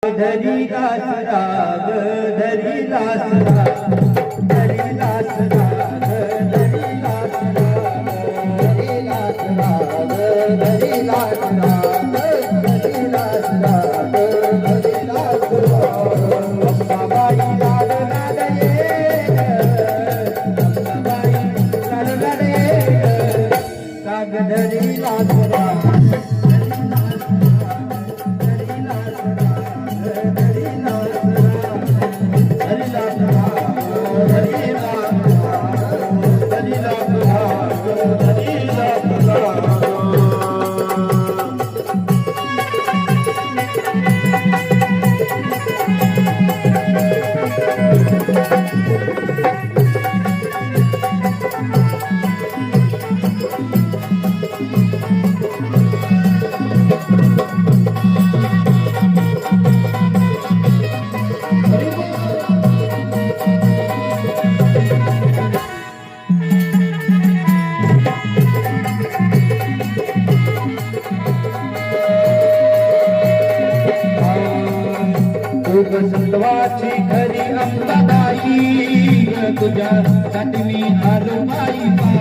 धरी लास राग धरी लास राग धरी लास राग धरी लास राग धरी लास राग धरी लास राग धरी लास राग धरी लास राग अंबाबाई लाड लाड ये अंबाबाई लाड लाड ये राग धरी लास राग सत्वाची खरी अंबाबाई तुझ्या साठी मी आलो बाई